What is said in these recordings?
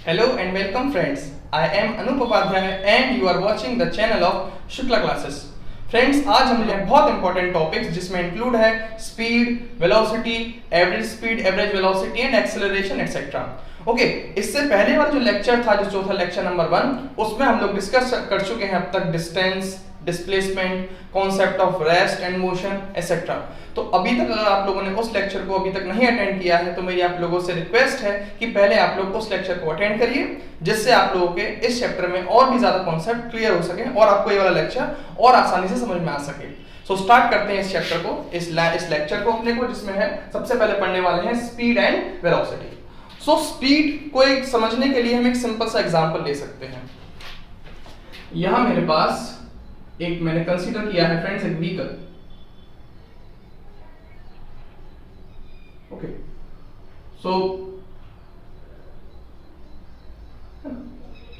Hello and welcome friends. I am Anup Upadhyay and you are watching the channel of Shukla Classes. Friends आज हम लोग बहुत important topics जिसमें include है speed, velocity, average speed, average velocity and acceleration etcetera. Okay, इससे पहले वाला जो लेक्चर था, जो चौथा लेक्चर नंबर 1, उसमें हम लोग डिस्कस कर चुके हैं अब तक distance, displacement, concept of rest and motion etcetera. तो अभी तक अगर आप लोगों ने उस लेक्चर को अभी तक नहीं अटेंड किया है तो मेरी आप लोगों से रिक्वेस्ट है कि पहले आप लोग उस लेक्चर को अटेंड करिए, जिससे आप लोगों के इस चैप्टर में और भी ज्यादा कॉन्सेप्ट क्लियर हो सके और आपको ये वाला लेक्चर और आसानी से समझ में आ सके। सो स्टार्ट करते हैं इस चैप्टर को, इस लेक्चर को अपने को, जिसमें है सबसे पहले पढ़ने वाले हैं speed and velocity. So speed को एक समझने के लिए हम एक सिंपल सा एग्जांपल ले सकते हैं। यहां मेरे पास एक मैंने कंसीडर किया है फ्रेंड्स एक व्हीकल। ओके, सो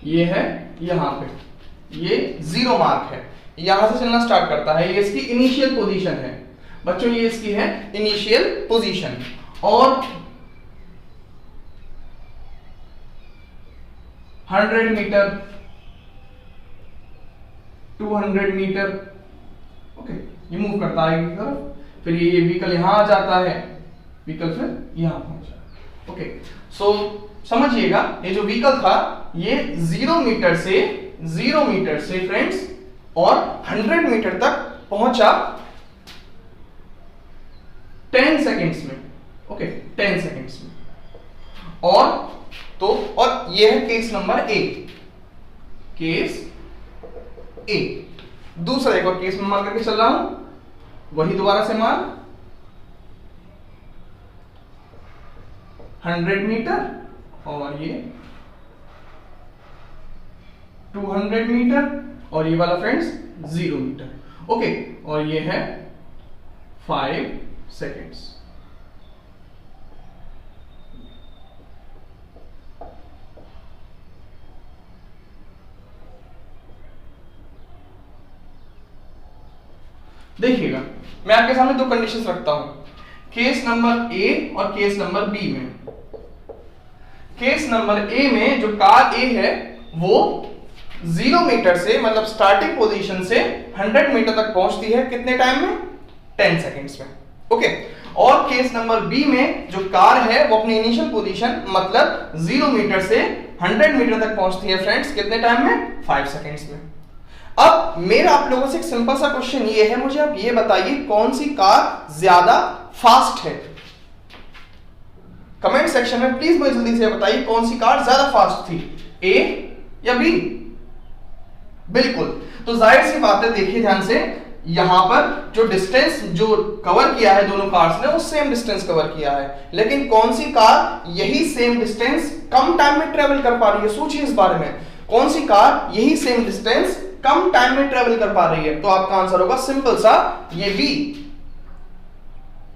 ये है, यहां पे ये जीरो मार्क है, यहां से चलना स्टार्ट करता है, ये इसकी इनिशियल पोजीशन है बच्चों, ये इसकी है इनिशियल पोजीशन। और 100 मीटर, 200 मीटर, ओके, ये मूव करता है एक तरफ, फिर ये व्हीकल यहां आ जाता है, व्हीकल फिर यहां पहुंच जाता है। ओके, सो समझिएगा, ये जो व्हीकल था ये 0 मीटर से फ्रेंड्स और 100 मीटर तक पहुंचा 10 सेकेंड्स में। ओके, 10 सेकेंड्स में। और ये है केस नंबर ए, केस ए। दूसरा एक और केस में मान करके चल रहा हूं, वही दोबारा से मान 100 मीटर और ये 200 मीटर और ये वाला फ्रेंड्स 0 मीटर। ओके, और ये है 5 सेकेंड्स। देखिएगा, मैं आपके सामने दो कंडीशंस रखता हूं, केस नंबर ए और केस नंबर बी में। केस नंबर ए में जो कार ए है वो 0 मीटर से, मतलब स्टार्टिंग पोजीशन से 100 मीटर तक पहुंचती है कितने टाइम में? 10 सेकेंड्स में। ओके, और केस नंबर बी में जो कार है वो अपनी इनिशियल पोजीशन, मतलब 0 मीटर से 100 मीटर तक पहुंचती है फ्रेंड्स कितने टाइम में? 5 सेकेंड्स में। अब मेरा आप लोगों से एक सिंपल सा क्वेश्चन ये है, मुझे आप ये बताइए कौन सी कार ज्यादा फास्ट है? कमेंट सेक्शन में प्लीज मुझे जल्दी से बताइए कौन सी कार ज्यादा फास्ट थी, ए या बी? बिल्कुल, तो जाहिर सी बात है, देखिए ध्यान से, यहां पर जो डिस्टेंस जो कवर किया है दोनों कार्स ने वो सेम डिस्टेंस कवर किया है, लेकिन कौन सी कार यही सेम डिस्टेंस कम टाइम में ट्रेवल कर पा रही है? सोचिए इस बारे में, कौन सी कार यही सेम डिस्टेंस कम टाइम में ट्रेवल कर पा रही है? तो आपका आंसर होगा सिंपल सा, ये बी,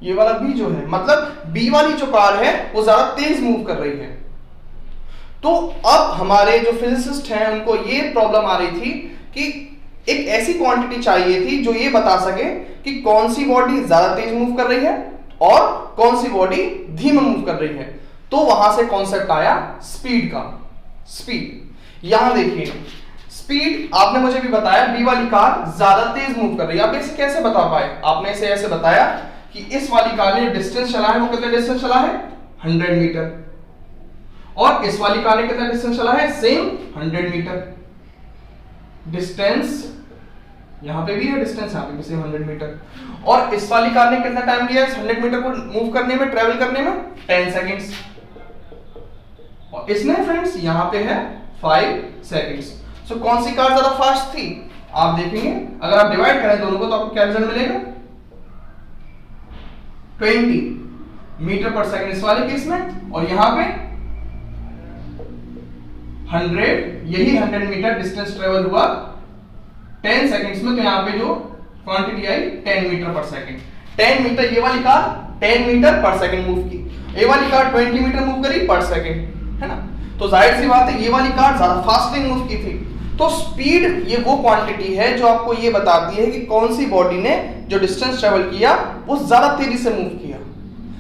ये वाला बी जो है, मतलब बी वाली जो कार है वो ज्यादा तेज मूव कर रही है। तो अब हमारे जो फिजिसिस्ट हैं उनको ये प्रॉब्लम आ रही थी कि एक ऐसी क्वांटिटी चाहिए थी जो ये बता सके कि कौन सी बॉडी ज्यादा तेज मूव कर रही है और कौन सी बॉडी धीमे मूव कर रही है। तो वहां से कॉन्सेप्ट आया स्पीड का। स्पीड, यहां देखिए, स्पीड आपने मुझे भी बताया बी वाली कार ज्यादा तेज मूव कर रही है। आप इसे कैसे बता पाए? आपने इसे ऐसे बताया कि इस वाली कार ने डिस्टेंस चला है वो कितने डिस्टेंस चला है? 100 मीटर, और इस वाली कार ने कितना डिस्टेंस चला है? Same 100 metre. डिस्टेंस यहां पे भी है, डिस्टेंस यहां पे भी सेम 100 मीटर, और इस वाली कार ने कितना टाइम लिया है 100 मीटर को मूव करने में, ट्रेवल करने में? 10 सेकेंड्स। और इसने फ्रेंड्स यहां पे है 5 सेकेंड्स। सो कौन सी कार ज्यादा फास्ट थी? आप देखेंगे अगर आप डिवाइड करें दोनों को तो आपको क्या रिजल्ट मिलेगा? 20 मीटर पर सेकेंड इस वाले केस में, और यहां पे 100, यही 100 मीटर डिस्टेंस ट्रेवल हुआ 10 सेकेंड्स में। तो यहां पे जो क्वांटिटी आई 10 मीटर पर सेकेंड। 10 मीटर ये वाली कार 10 मीटर पर सेकेंड मूव की, ये वाली कार 20 मीटर मूव करी पर सेकेंड, है ना? तो जाहिर सी बात है ये वाली कार ज्यादा फास्टली मूव की थी। तो स्पीड ये वो क्वांटिटी है जो आपको ये बताती है कि कौन सी बॉडी ने जो डिस्टेंस ट्रेवल किया वो ज्यादा तेजी से मूव किया।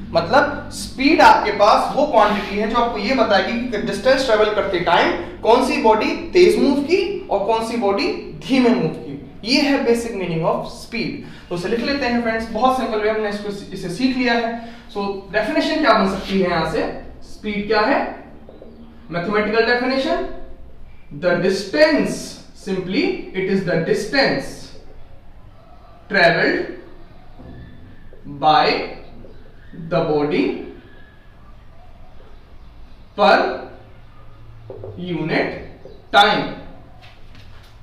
मतलब स्पीड आपके पास वो क्वांटिटी है जो आपको ये बताएगी कि डिस्टेंस ट्रेवल करते टाइम कौन सी बॉडी तेज मूव की और कौन सी बॉडी धीमे मूव की। ये है बेसिक मीनिंग ऑफ स्पीड। तो इसे लिख लेते हैं फ्रेंड्स, बहुत सिंपल वे हमने इसे सीख लिया है। सो डेफिनेशन क्या बन सकती है यहां से, स्पीड क्या है, mathematical definition, the distance, simply it is the distance travelled by the body per unit time.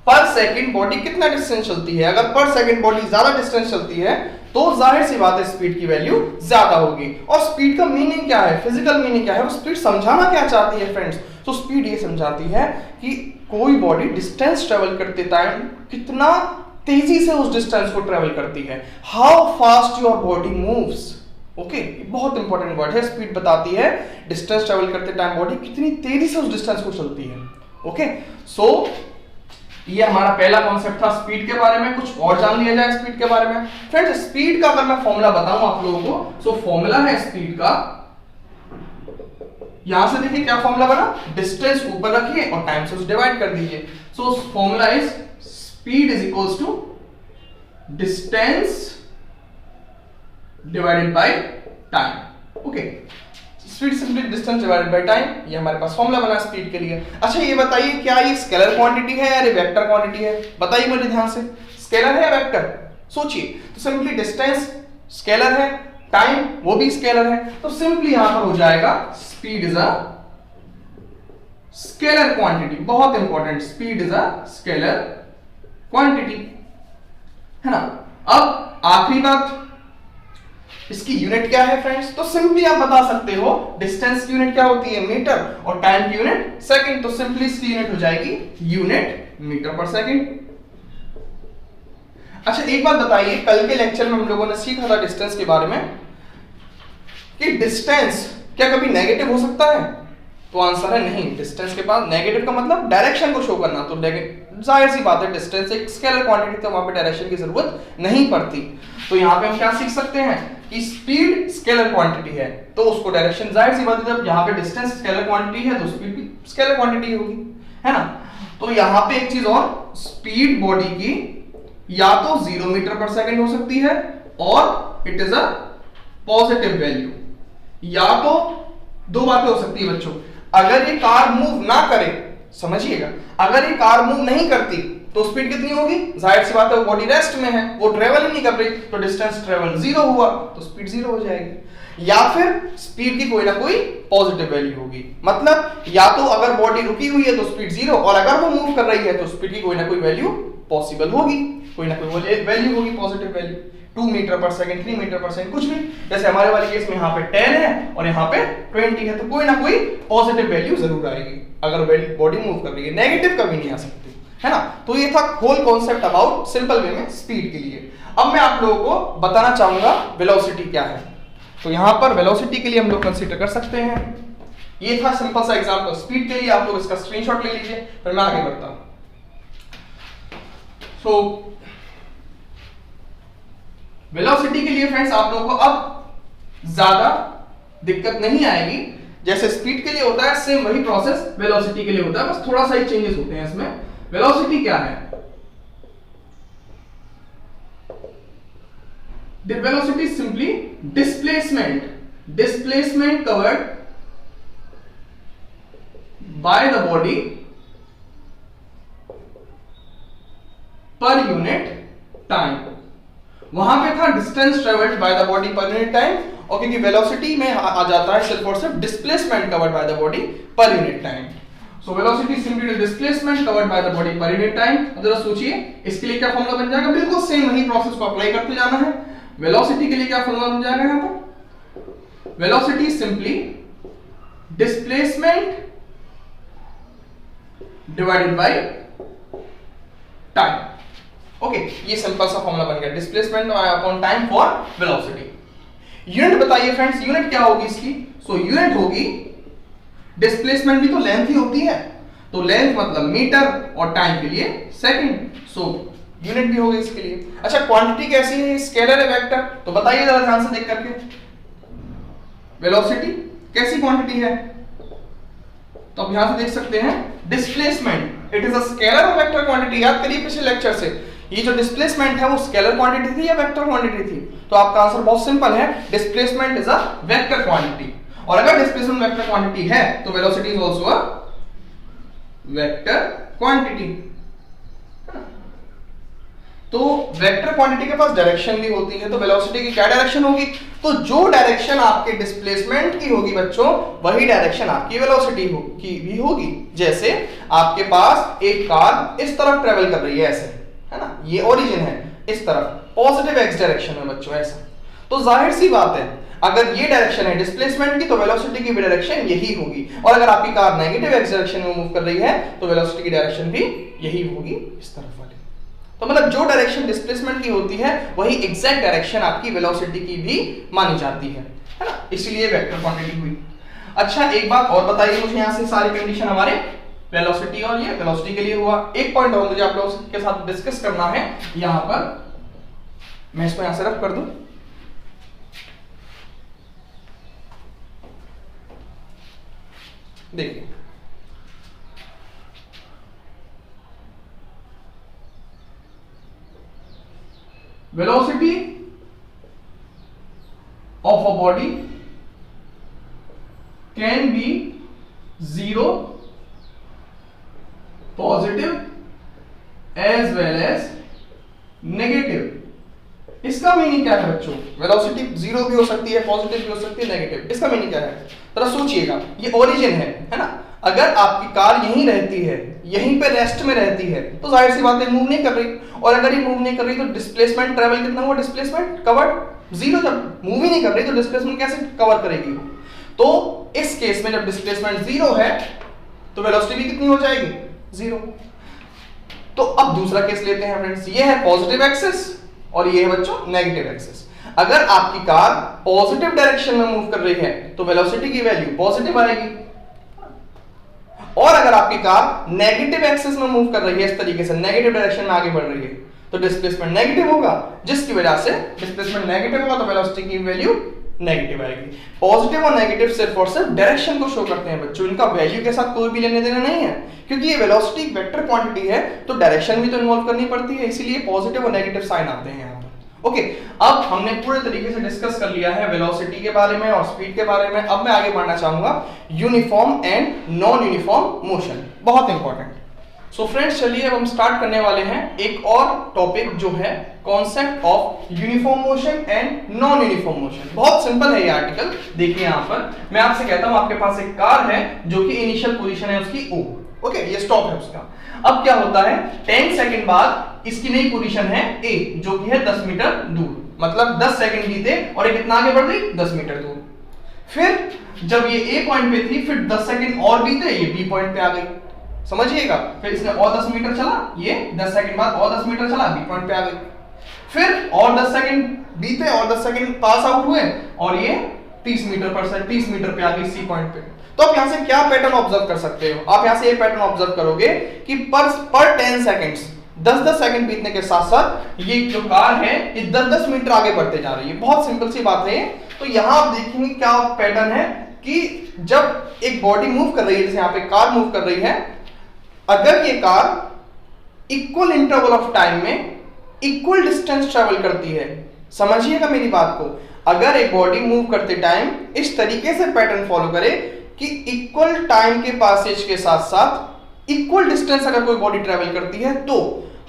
पर सेकंड बॉडी कितना डिस्टेंस चलती है, अगर पर सेकंड बॉडी ज्यादा डिस्टेंस चलती है तो जाहिर सी बात है स्पीड की वैल्यू ज्यादा होगी। और स्पीड का मीनिंग क्या है, फिजिकल मीनिंग क्या है, वो स्पीड समझाना क्या चाहती है फ्रेंड्स। तो स्पीड ये समझाती है कि कोई बॉडी डिस्टेंस ट्रेवल करते टाइम कितना तेजी से उस डिस्टेंस को ट्रेवल करती है, how fast your body moves. Okay, बहुत इंपॉर्टेंट वर्ड है। स्पीड बताती है डिस्टेंस ट्रेवल करते टाइम बॉडी कितनी तेजी से उस डिस्टेंस को चलती है। ओके, सो ये हमारा पहला कॉन्सेप्ट था स्पीड के बारे में। कुछ और जान लिया जाए स्पीड के बारे में फ्रेंड्स। स्पीड का अगर मैं फॉर्मूला बताऊं आप लोगों को, सो फॉर्मूला है स्पीड का, यहां से देखिए क्या फॉर्मूला बना, डिस्टेंस ऊपर रखिए और टाइम से डिवाइड कर दीजिए। So formula is speed is equals to distance divided by time. Okay, speed simply distance divided by time, ये हमारे पास फॉर्मूला बना स्पीड के लिए। अच्छा ये बताइए क्या ये स्केलर क्वांटिटी है या वेक्टर क्वांटिटी है, बताइए मुझे ध्यान से, स्केलर है या वेक्टर, सोचिए। तो सिंपली डिस्टेंस स्केलर है, टाइम वो भी स्केलर है, तो सिंपली यहां पर हो जाएगा speed is a scalar quantity. बहुत important, speed is a scalar quantity, है ना। अब आखिरी बात, इसकी यूनिट क्या है फ्रेंड्स। तो सिंपली आप बता सकते हो डिस्टेंस की यूनिट क्या होती है, मीटर, और टाइम की यूनिट सेकंड। तो सिंपली इसकी यूनिट हो जाएगी यूनिट मीटर पर सेकंड। अच्छा एक बात बताइए, कल के लेक्चर में हम लोगों ने सीखा था डिस्टेंस के बारे में कि डिस्टेंस क्या कभी नेगेटिव हो सकता है, तो आंसर है नहीं। डिस्टेंस के पास नेगेटिव का मतलब डायरेक्शन को शो करना, तो जाहिर सी बात है डिस्टेंस एक स्केलर क्वांटिटी, तो वहां पे डायरेक्शन की जरूरत नहीं पड़ती। तो यहां पे हम क्या सीख सकते हैं कि स्पीड स्केलर क्वांटिटी है, तो उसको डायरेक्शन, जाहिर सी बात है जब यहां पे डिस्टेंस स्केलर क्वांटिटी है तो स्पीड भी स्केलर क्वांटिटी होगी, है ना। तो यहां पे एक चीज और, स्पीड बॉडी की या तो 0 मीटर पर सेकंड हो सकती है और it is a positive value, या तो दो बातें हो सकती है बच्चों। अगर ये कार मूव ना करे, समझिएगा, अगर ये कार मूव नहीं करती तो स्पीड कितनी होगी, जाहिर सी बात है वो बॉडी रेस्ट में है, वो ट्रेवल ही नहीं कर रही, तो डिस्टेंस ट्रेवल 0 हुआ तो स्पीड 0 हो जाएगी। या फिर स्पीड की कोई ना कोई पॉजिटिव वैल्यू होगी, मतलब या तो अगर बॉडी रुकी हुई है तो स्पीड 0, और अगर वो मूव कर रही है तो स्पीड की कोई ना कोई वैल्यू पॉसिबल होगी, कोई ना कोई वैल्यू होगी, पॉजिटिव वैल्यू, 2 मीटर पर सेकंड, 3 मीटर पर सेकंड, कुछ भी। जैसे हमारे वाले केस में यहाँ पे 10 है और यहाँ पे 20 है, तो कोई ना कोई पॉजिटिव वैल्यू जरूर आएगी अगर बॉडी मूव कर रही है, नेगेटिव कभी नहीं आ सकती, है ना। तो ये था whole concept about simple way में स्पीड के लिए। अब मैं आप लोगों को बताना चाहूंगा वेलोसिटी क्या है। तो यहां पर वेलोसिटी के लिए हम लोग कंसीडर कर सकते हैं, ये था सिंपल सा एग्जांपल स्पीड के लिए, आप लोग इसका स्क्रीनशॉट ले लीजिए, फिर मैं आगे बढ़ता हूं। सो वेलोसिटी के लिए फ्रेंड्स आप लोगों को अब ज्यादा दिक्कत नहीं आएगी, जैसे स्पीड के लिए होता है सेम वही प्रोसेस वेलोसिटी के लिए होता है, बस थोड़ा सा ही चेंजेस होते हैं इसमें। वेलोसिटी क्या है, the velocity is simply displacement covered by the body per unit time। वहां पे था distance travelled by the body per unit time, और क्योंकि वेलोसिटी में आ जाता है सिर्फ और सिर्फ displacement covered by the body per unit time. So velocity simply displacement covered by the body per unit time. अब जरा सोचिए इसके लिए क्या फॉर्मूला बन जाएगा, बिल्कुल सेम वही प्रोसेस को अप्लाई करते जाना है। वेलोसिटी के लिए क्या फॉर्मूला बन जाएगा यहां पर, velocity simply displacement divided by time. Okay, ये सिंपल सा फॉर्मूला बन गया, displacement upon time for velocity. Unit बताइए फ्रेंड्स, यूनिट क्या होगी इसकी। सो यूनिट होगी, डिस्प्लेसमेंट भी तो लेंथ ही होती है, तो लेंथ मतलब मीटर और टाइम के लिए सेकंड, सो यूनिट भी होगी इसके लिए। अच्छा क्वांटिटी कैसी है, स्केलर है वेक्टर, तो बताइए जरा ध्यान से देख करके। वेलोसिटी कैसी क्वांटिटी है? तो आप यहां से देख सकते हैं displacement it is a scalar और वेक्टर क्वांटिटी। याद करिए पिछले लेक्चर से, ये जो डिस्प्लेसमेंट है वो स्केलर क्वांटिटी थी या वेक्टर क्वांटिटी थी? तो आपका आंसर बहुत सिंपल है, displacement is a vector quantity. और अगर डिस्प्लेसमेंट वेक्टर क्वांटिटी है तो velocity is also a vector quantity. तो वेक्टर क्वांटिटी के पास डायरेक्शन भी होती है, तो वेलोसिटी की क्या डायरेक्शन होगी? तो जो डायरेक्शन आपके डिस्प्लेसमेंट की होगी बच्चों, वही डायरेक्शन आपकी वेलोसिटी की भी होगी। जैसे आपके पास एक कार इस तरफ ट्रेवल कर रही है, ऐसे है ना, ये ओरिजिन है, इस तरफ पॉजिटिव एक्स डायरेक्शन में बच्चों, ऐसा। तो जाहिर सी बात है अगर ये डायरेक्शन है डिस्प्लेसमेंट की तो वेलोसिटी की भी डायरेक्शन यही होगी। और अगर आपकी कार नेगेटिव एक्स डायरेक्शन में मूव कर रही है तो वेलोसिटी की डायरेक्शन भी यही होगी, इस तरफ वाली। तो मतलब जो डायरेक्शन डिस्प्लेसमेंट की होती है वही एग्जैक्ट डायरेक्शन आपकी वेलोसिटी की भी मानी जाती है ना, इसलिए वेक्टर क्वांटिटी हुई। अच्छा एक बात और बताइए मुझे, यहां से सारी कंडीशन हमारे वेलोसिटी और ये वेलोसिटी के लिए हुआ। एक पॉइंट और मुझे आप लोगों के साथ डिस्कस करना है, यहां पर मैं इसको यहां से रख कर दूं। देखिए velocity of a body can be zero, positive as well as negative। इसका मीनिंग क्या है बच्चों? वेलोसिटी जीरो भी हो सकती है, पॉजिटिव भी हो सकती है, नेगेटिव। इसका मीनिंग क्या है जरा सोचिएगा। ये ओरिजिन है ना, अगर आपकी कार यहीं रहती है, यहीं पे रेस्ट में रहती है, तो जाहिर सी बात है मूव नहीं कर रही। और अगर ये मूव नहीं कर रही तो डिस्प्लेसमेंट ट्रेवल कितना हुआ? Displacement covered zero. जब मूव ही नहीं कर रही तो डिस्प्लेसमेंट कैसे कवर करेगी? तो इस केस में जब डिस्प्लेसमेंट जीरो है तो वेलोसिटी भी कितनी हो जाएगी? जीरो। तो अब दूसरा केस लेते हैं फ्रेंड्स, ये है पॉजिटिव एक्सिस और ये है बच्चों नेगेटिव एक्सिस। अगर आपकी कार पॉजिटिव डायरेक्शन में मूव कर रही है तो वेलोसिटी की वैल्यू पॉजिटिव आएगी, और अगर आपकी कार नेगेटिव एक्सिस में मूव कर रही है, इस तरीके से नेगेटिव डायरेक्शन में आगे बढ़ रही है, तो डिस्प्लेसमेंट नेगेटिव होगा, जिसकी वजह से डिस्प्लेसमेंट नेगेटिव होगा तो वेलोसिटी की वैल्यू नेगेटिव आएगी। पॉजिटिव और नेगेटिव सिर्फ और सिर्फ डायरेक्शन को शो करते हैं बच्चों, इनका वैल्यू के साथ कोई भी लेने देना नहीं है, क्योंकि ये वेलोसिटी वेक्टर क्वांटिटी है तो डायरेक्शन भी तो इन्वॉल्व करनी पड़ती है, इसीलिए पॉजिटिव और नेगेटिव साइन आते हैं यहाँ पर। ओके, अब हमने पूरे तरीके से डिस्कस कर लिया है वेलोसिटी के बारे में और स्पीड के बारे में। अब मैं आगे बढ़ना चाहूंगा uniform and non uniform motion, बहुत इंपॉर्टेंट। सो फ्रेंड्स चलिए अब हम स्टार्ट करने वाले हैं एक और टॉपिक जो है concept of uniform motion and non uniform motion. बहुत सिंपल है ये आर्टिकल, देखिए यहाँ पर मैं आपसे कहता हूं आपके पास एक कार है जो कि इनिशियल पोजीशन है उसकी O, ओके, ये स्टॉप है उसका। अब क्या होता है 10 सेकंड बाद इसकी नई पोजीशन है A जो कि है 10 मीटर दूर, मतलब 10 सेकंड बीते और ये कितना आगे बढ़ गई? 10 मीटर दूर। फिर जब ये A पॉइंट पे थी फिर 10 सेकंड और बीते, ये B पॉइंट पे आ गई, समझिएगा। फिर इसने और 10 मीटर चला, ये 10 सेकंड बाद और 10 मीटर चला, B पॉइंट पे आ गई। फिर और 10 सेकंड बीते और 10 सेकंड पास आउट हुए और ये 30 मीटर पे आ गई C पॉइंट पे। तो आप यहां से क्या पैटर्न ऑब्जर्व कर सकते हो? आप यहां से ये पैटर्न ऑब्जर्व करोगे कि पर 10 सेकंड्स 10-10 सेकंड बीतने के साथ साथ ये जो कार है ये 10-10 मीटर आगे बढ़ते जा रही है। बहुत सिंपल सी बात है। तो यहां आप देखेंगे क्या पैटर्न है कि जब एक बॉडी मूव कर रही है, जैसे यहां पे कार मूव कर रही है, अगर ये car equal interval of time में इक्वल डिस्टेंस ट्रेवल करती है, समझिएगा मेरी बात को, अगर एक बॉडी मूव करते टाइम इस तरीके से पैटर्न फॉलो करे कि इक्वल टाइम के पासेज के साथ साथ इक्वल डिस्टेंस अगर कोई बॉडी ट्रेवल करती है तो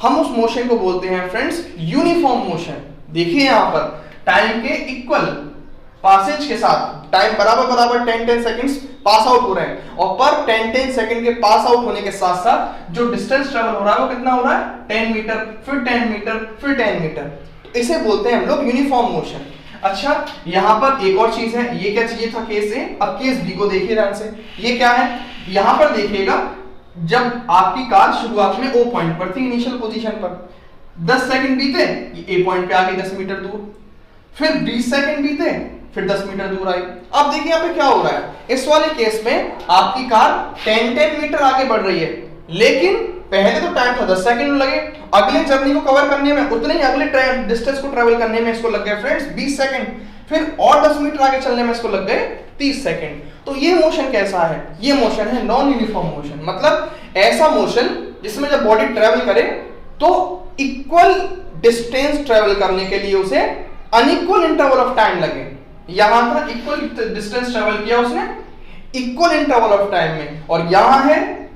हम उस मोशन को बोलते हैं फ्रेंड्स यूनिफॉर्म मोशन। देखिए यहां पर टाइम के इक्वल पासेज के साथ टाइम बराबर 10-10 सेकंड्स पास आउट हो रहे हैं और पर 10-10 सेकंड के पास आउट होने के साथ साथ जो डिस्टेंस ट्रेवल हो रहा है वो कितना हो रहा है? 10 मीटर, फिर 10 मीटर, फिर 10 मीटर। तो इसे बोलते हैं हम लोग यूनिफॉर्म मोशन। अच्छा, यहां पर एक और चीज है, ये क्या चाहिए था केस ए, अब केस बी को देखिए ध्यान से। ये क्या है? यहां पर देखिएगा जब आपकी कार शुरुआत में O पॉइंट पर थी इनिशियल पोजीशन पर, 10 सेकंड बीते ये A पॉइंट पे आ गई 10 मीटर दूर, फिर 20 सेकंड बीते फिर 10 मीटर दूर आई। अब देखिए यहाँ पे क्या हो रहा है, इस वाले केस में आपकी कार 10-10 मीटर आगे बढ़ रही है, लेकिन पहले तो टाइम था 10 सेकंड लगे, अगले जर्नी को कवर करने में उतने ही अगले डिस्टेंस को ट्रेवल करने में इसको लग गए फ्रेंड्स 20 सेकंड। फिर और 10 मीटर आगे चलने में इसको लग गए 30 सेकंड। तो ये मोशन कैसा है? ये मोशन है नॉन यूनिफॉर्म मोशन, मतलब ऐसा मोशन जिसमें जब बॉडी ट्रेवल करे तो इक्वल डिस्टेंस ट्रेवल करने के लिए उसे अनइक्वल इंटरवल ऑफ टाइम लगे। यहां पर इक्वल डिस्टेंस ट्रेवल किया उसने इक्वल इंटरवल ऑफ टाइम में, और यहां है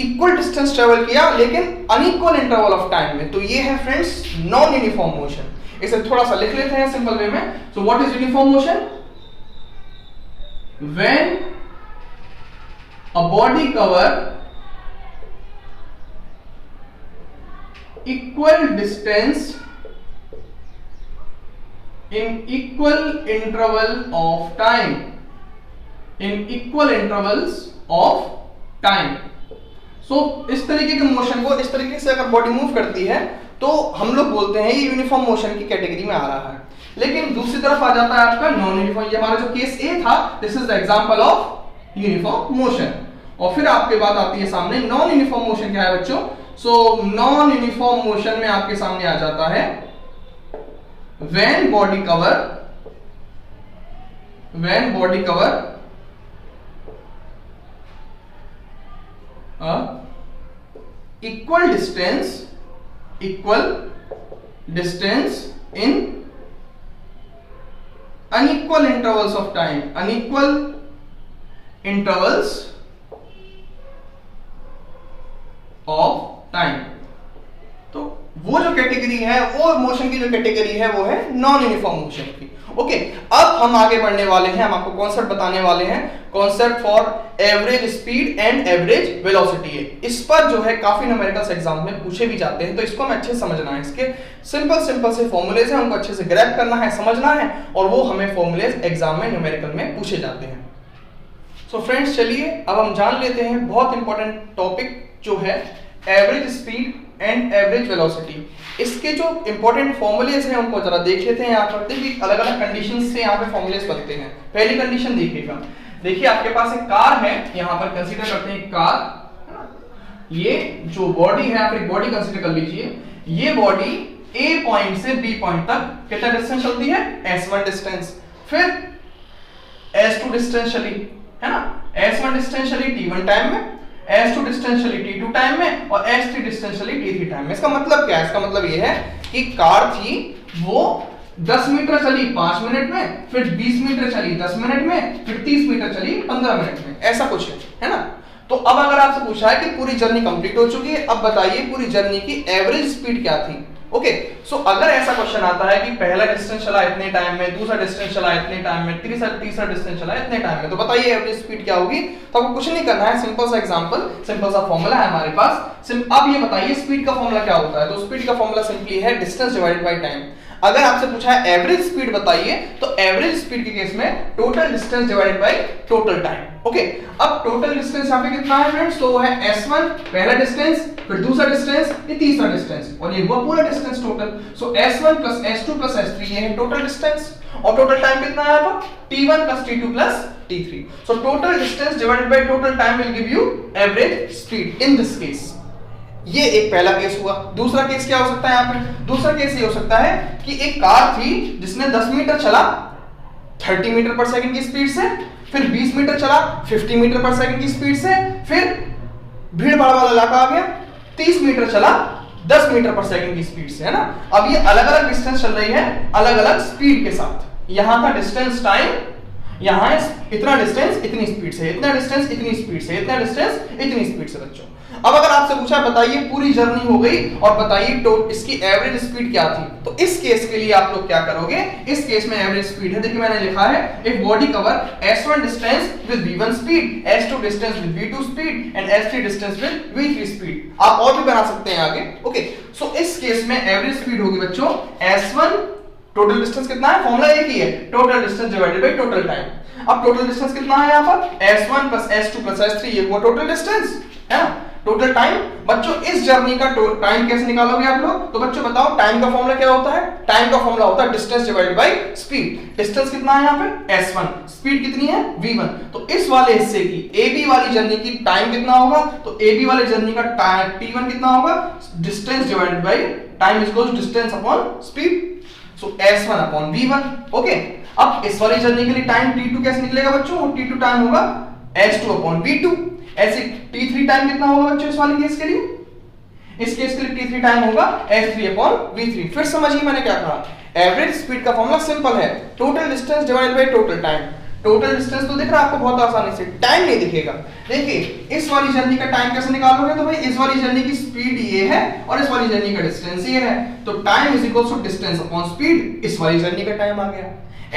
इक्वल डिस्टेंस ट्रेवल किया लेकिन अनइक्वल इंटरवल ऑफ टाइम में। तो ये है फ्रेंड्स नॉन यूनिफॉर्म मोशन। इसे थोड़ा सा लिख लेते हैं सिंपल वे में। So what is uniform motion? When a body cover equal distance in equal interval of time, in equal intervals of time. So इस तरीके के मोशन को इस तरीके से अगर बॉडी मूव करती है तो हम लोग बोलते हैं ये यूनिफॉर्म मोशन की कैटेगरी में आ रहा है। लेकिन दूसरी तरफ आ जाता है आपका नॉन यूनिफॉर्म। ये हमारा जो केस ए था, this is the example of uniform motion. और फिर आपके बात आती है सामने नॉन यूनिफॉर्म मोशन क्या है बच्चों? सो नॉन यूनिफॉर्म मोशन में आपके सामने आ जाता है when body cover equal distance in unequal intervals of time, unequal intervals of time. तो वो जो कैटेगरी है, वो मोशन की जो कैटेगरी है वो है नॉन यूनिफॉर्म मोशन की। ओके, अब हम आगे बढ़ने वाले हैं, हम आपको कॉन्सेप्ट बताने वाले हैं, concept for average speed and average velocity है। इस पर जो है काफी न्यूमेरिकल्स एग्जाम में पूछे भी जाते हैं, तो इसको हमें अच्छे से समझना है। इसके सिंपल से फॉर्मूलेज हैं, उनको अच्छे से ग्रैब करना है, समझना है, और वो हमें फॉर्मूलेज एग्जाम में न्यूमेरिकल में पूछे जाते हैं। सो फ्रेंड्स, चलिए अब हम जान लेते हैं बहुत इंपॉर्टेंट टॉपिक जो है average speed and average velocity. इसके जो इंपॉर्टेंट फॉर्मूलेज हैं उनको जरा देख लेते हैं। यहाँ पर देखिए अलग अलग कंडीशन से यहाँ पे फॉर्मूलेज बनते हैं। पहली कंडीशन देखिएगा, देखिए आपके पास एक कार है, यहाँ पर कंसीडर करते हैं कार, है ना? ये जो बॉडी है, आप एक बॉडी कंसीडर कर लीजिए। ये बॉडी ए पॉइंट से बी पॉइंट तक कितना डिस्टेंस चलती है? S1 डिस्टेंस, फिर S2 डिस्टेंस चली, है ना? S1 डिस्टेंस चली T1 टाइम में, S2 डिस्टेंस चली T2 टाइम में, और S3 डिस्टेंस चली T3 टाइम में। इसका मतलब क्या है? इसका मतलब ये है कि कार थी वो 10 मीटर चली 5 मिनट में, फिर 20 मीटर चली 10 मिनट में, फिर 30 मीटर चली 15 मिनट में, ऐसा कुछ है ना? तो अब अगर आपसे पूछा है कि पूरी जर्नी कंप्लीट हो चुकी है, अब बताइए पूरी जर्नी की एवरेज स्पीड क्या थी? ओके, सो अगर ऐसा क्वेश्चन आता है कि पहला डिस्टेंस चला इतने टाइम में, दूसरा डिस्टेंस चला इतने टाइम में, तीसरा डिस्टेंस चला इतने टाइम में, तो बताइए एवरेज स्पीड क्या होगी? तो आपको कुछ नहीं करना है, सिंपल सा एग्जांपल, सिंपल सा फॉर्मूला है हमारे पास। अब ये बताइए स्पीड का फॉर्मूला क्या होता है? तो स्पीड का फॉर्मूला सिंपली है डिस्टेंस डिवाइडेड बाय टाइम। अगर आपसे पूछा है एवरेज स्पीड बताइए, तो एवरेज स्पीड के केस में total distance divided by total time. Okay, अब टोटल डिस्टेंस यहाँ पे कितना है फ्रेंड्स? तो वो है S1 पहला डिस्टेंस, फिर दूसरा डिस्टेंस, ये तीसरा डिस्टेंस, और ये वो पूरा डिस्टेंस टोटल। सो S1 plus S2 plus S3 ये है टोटल डिस्टेंस, और टोटल टाइम कितना है आपका? T1 plus T2 plus T3। So total distance divided by total time will give you average speed in this case. ये एक पहला case हुआ। दूसरा केस क्या हो सकता है यहाँ पे? दूसरा केस ये हो सकता है कि एक कार थी जिसने 10 मीटर चला 30 मीटर पर सेकंड की स्पीड से, फिर 20 मीटर चला 50 मीटर पर सेकंड की स्पीड से, फिर भीड़ भाड़ वाला इलाका आ गया 30 मीटर चला 10 मीटर पर सेकंड की स्पीड से, है ना? अब ये अलग अलग डिस्टेंस चल रही है अलग अलग स्पीड के साथ। यहां का डिस्टेंस टाइम, यहां इतना डिस्टेंस इतनी स्पीड से, इतना डिस्टेंस इतनी स्पीड से, इतना डिस्टेंस इतनी स्पीड से। बच्चों अब अगर आपसे पूछा बताइए पूरी जर्नी हो गई और बताइए तो इसकी एवरेज स्पीड क्या थी, तो इस केस के लिए आप लोग क्या करोगे? इस केस में एवरेज स्पीड है, देखिए मैंने लिखा है if body cover S1 distance with V1 speed, S2 distance with V2 speed and S3 distance with V3 speed. आप और भी बना सकते हैं आगे। ओके, सो इस केस में एवरेज स्पीड होगी बच्चों S1, टोटल डिस्टेंस कितना है? फॉर्मूला एक ही है, total distance divided by total time. अब टोटल डिस्टेंस कितना है यहाँ पर? S1 plus S2 plus S3 ये वो टोटल डिस्टेंस है ना? Total time. बच्चों इस जर्नी का टाइम कैसे निकालोगे आप लोग? तो बच्चों बताओ टाइम का फॉर्मूला क्या होता है? टाइम का फॉर्मूला होता है distance divided by speed. Distance कितना है यहाँ पे? S1, स्पीड कितनी है? V1। तो इस वाले हिस्से की AB वाली जर्नी की टाइम कितना होगा? तो AB वाली जर्नी का T1 कितना होगा? Distance divided by time is equal to distance upon speed, so S1 upon V1। Okay, अब इस वाली जर्नी के लिए टाइम t2 कैसे निकलेगा बच्चों, वो t2 टाइम होगा h2/v2। ऐसे t3 टाइम कितना होगा बच्चों इस वाले केस के लिए, इस केस के लिए t3 टाइम होगा h3/v3। फिर समझिए मैंने क्या कहा, एवरेज स्पीड का फॉर्मूला सिंपल है, total distance divided by total time. Total distance तो दिख रहा है आपको बहुत आसानी से, टाइम नहीं दिखेगा। देखिए इस वाली जर्नी का टाइम कैसे निकालोगे, तो भाई इस वाली जर्नी की स्पीड ये है और इस वाली जर्नी का डिस्टेंस ये है, तो time is equal to distance upon speed, इस वाली जर्नी का टाइम आ गया।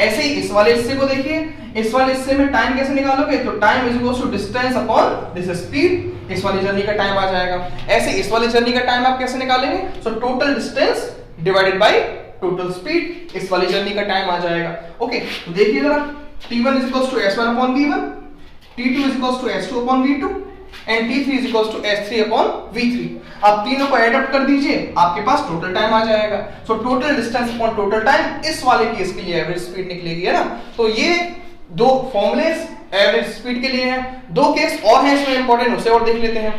ऐसे ही इस वाले हिस्से को देखिए, इस वाले हिस्से में टाइम कैसे निकालोगे, तो time is equal to distance upon this speed, इस वाली जर्नी का टाइम आ जाएगा। ऐसे इस वाली जर्नी का टाइम आप कैसे निकालेंगे, so total distance divided by total speed, इस वाली जर्नी का टाइम आ जाएगा। ओके, तो देखिए जरा, t1 is equals to s1/v1, t2 is equals to s2/v2 and t3 is equals to s3/v3। आप तीनों को ऐड अप कर दीजिए, आपके पास टोटल टाइम आ जाएगा। So total distance upon total time, इस वाले केस के लिए एवरेज स्पीड निकलेगी, है ना। तो ये दो फॉर्मूलेस एवरेज स्पीड के लिए हैं। दो केस और हैं इसमें इंपॉर्टेंट, उसे और देख लेते हैं।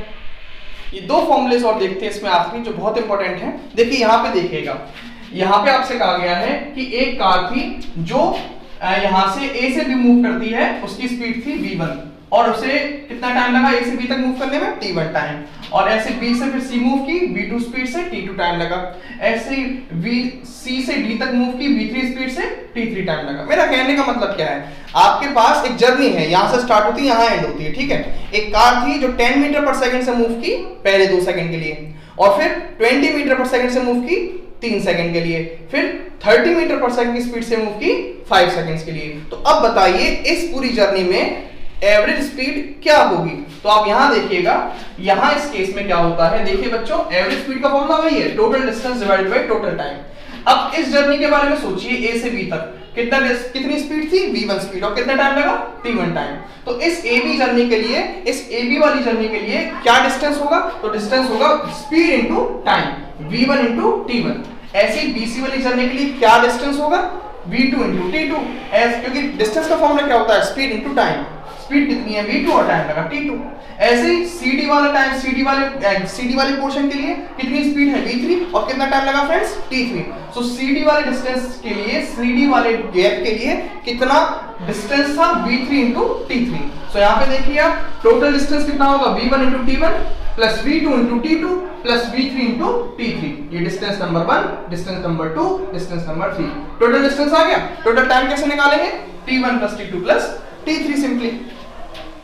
ये दो फॉर्मूलेस और देखते हैं इसमें आखिरी, जो बहुत इंपॉर्टेंट है। देखिए यहाँ पे देखिएगा, यहाँ पे आपसे कहा गया है कि एक कार थी जो यहां से A से B मूव करती है, उसकी स्पीड थी v1 और उसे कितना टाइम लगा A से B तक मूव करने में, t1 टाइम। और ऐसे B से फिर C मूव की v2 स्पीड से, t2 टाइम लगा। ऐसे C से D तक मूव की v3 स्पीड से, t3 टाइम लगा। मेरा कहने का मतलब क्या है, आपके पास एक जर्नी है, यहां से स्टार्ट होती है यहां एंड होती है, ठीक है। एक कार थी जो 10 मीटर पर सेकंड से मूव की पहले 2 सेकंड के लिए, और फिर 20 मीटर पर सेकंड से मूव की 3 सेकंड के लिए, फिर 30 मीटर पर सेकंड की स्पीड से मूव की 5 सेकंड्स के लिए। तो अब बताइए इस पूरी जर्नी में एवरेज स्पीड क्या होगी। तो आप यहां देखिएगा, यहां इस केस में क्या होता है, देखिए बच्चों, एवरेज स्पीड का फॉर्मूला वही है, total distance divided by total time. अब इस जर्नी के बारे में सोचिए, A से B तक कितनी स्पीड थी, v1 स्पीड, और कितना टाइम लगा, t1 टाइम। तो इस AB जर्नी के लिए, इस AB वाली जर्नी के लिए क्या डिस्टेंस होगा, तो डिस्टेंस होगा speed into time, v1 into t1। ऐसी BC वाली जर्नी के लिए क्या डिस्टेंस होगा, v2 इनटू t2, क्योंकि डिस्टेंस का फॉर्मूला क्या होता है, स्पीड इनटू टाइम। स्पीड कितनी है, v2, और टाइम लगा t2। ऐसे ही CD वाला टाइम, CD वाले पोर्शन के लिए कितनी स्पीड है, v3, और कितना टाइम लगा फ्रेंड्स, t3। सो CD वाले डिस्टेंस के लिए, CD वाले गैप के लिए कितना डिस्टेंस था, v3 इनटू t3। सो यहाँ पे देखिए आप, टोटल डिस्टेंस कितना होगा, v1 into t1 plus v2 into t2 plus v3 into t3। ये distance number 1, distance number 2, distance number 3। Total distance आ गया। टोटल टाइम कैसे निकालेंगे, t1 plus t2 plus t3 simply.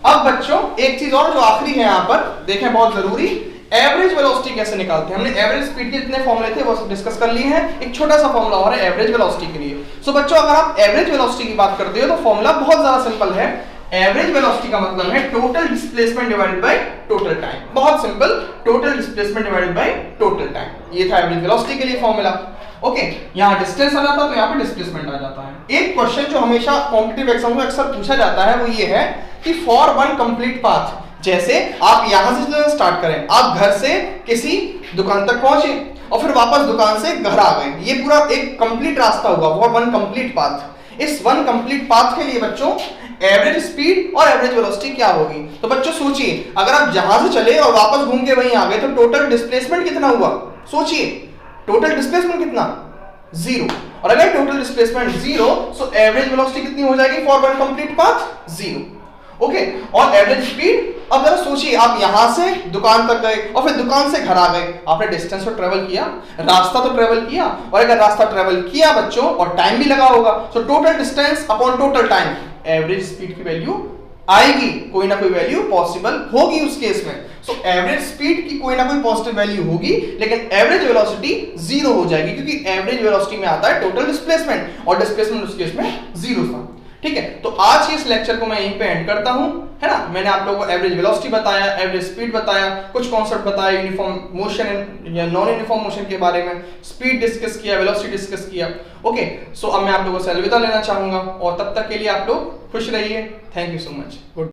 अब बच्चों एक चीज और जो आखिरी है यहाँ पर, देखें बहुत जरूरी, एवरेज वेलोसिटी कैसे निकालते हैं। हमने एवरेज स्पीड के जितने फॉर्मूले थे वो डिस्कस कर लिए हैं, एक छोटा सा फॉर्मूला और है एवरेज वेलोसिटी के लिए। सो बच्चों अगर आप एवरेज वेलोसिटी की बात करते हो तो फॉर्मूला बहुत ज्यादा सिंपल है। एवरेज वेलोसिटी का मतलब है total displacement divided by total time. बहुत simple, total displacement divided by total time, ये था एवरेज वेलोसिटी के लिए फॉर्मूला। ओके, यहाँ डिस्टेंस आ जाता तो यहाँ पे डिस्प्लेसमेंट आ जाता है। एक क्वेश्चन जो हमेशा कॉम्पिटिटिव एग्जाम में अक्सर पूछा जाता है वो ये है कि फॉर वन कंप्लीट पाथ, जैसे आप यहां से स्टार्ट करें, आप घर से किसी दुकान तक पहुंचे और फिर वापस दुकान से घर आ गए, ये पूरा एक कंप्लीट रास्ता होगा, वो वन कंप्लीट पाथ। इस वन कंप्लीट पाथ के लिए बच्चों एवरेज स्पीड और एवरेज वेलोसिटी क्या होगी। तो बच्चों सोचिए, अगर आप यहां से चले और वापस घूम के वहीं आ गए तो टोटल डिस्प्लेसमेंट कितना हुआ, सोचिए, टोटल डिस्प्लेसमेंट कितना, 0। और अगर total displacement 0, so average velocity कितनी हो जाएगी for one complete path, 0। Okay, और एवरेज स्पीड, अब जरा सोचिए, आप यहां से दुकान तक गए और फिर दुकान से घर आ गए, आपने डिस्टेंस तो ट्रेवल किया, रास्ता तो ट्रेवल किया, और अगर रास्ता ट्रेवल किया बच्चों और टाइम भी लगा होगा, so total distance upon total time, average speed की वैल्यू आएगी, कोई ना कोई वैल्यू पॉसिबल होगी उस केस में। सो एवरेज स्पीड की कोई ना कोई पॉजिटिव वैल्यू होगी, लेकिन एवरेज वेलोसिटी 0 हो जाएगी, क्योंकि एवरेज वेलोसिटी में आता है टोटल डिस्प्लेसमेंट, और डिस्प्लेसमेंट उस केस में 0 था। ठीक है, तो आज के इस लेक्चर को मैं यहीं पे एंड करता हूं, है ना। मैंने आप लोगों को एवरेज वेलोसिटी बताया, एवरेज स्पीड बताया, कुछ कॉन्सेप्ट बताया, यूनिफॉर्म मोशन या नॉन यूनिफॉर्म मोशन के बारे में, स्पीड डिस्कस किया, वेलोसिटी डिस्कस किया। ओके, सो अब मैं आप लोगों से अलविदा लेना चाहूंगा, और तब तक के लिए आप लोग खुश रहिए। Thank you so much. Good.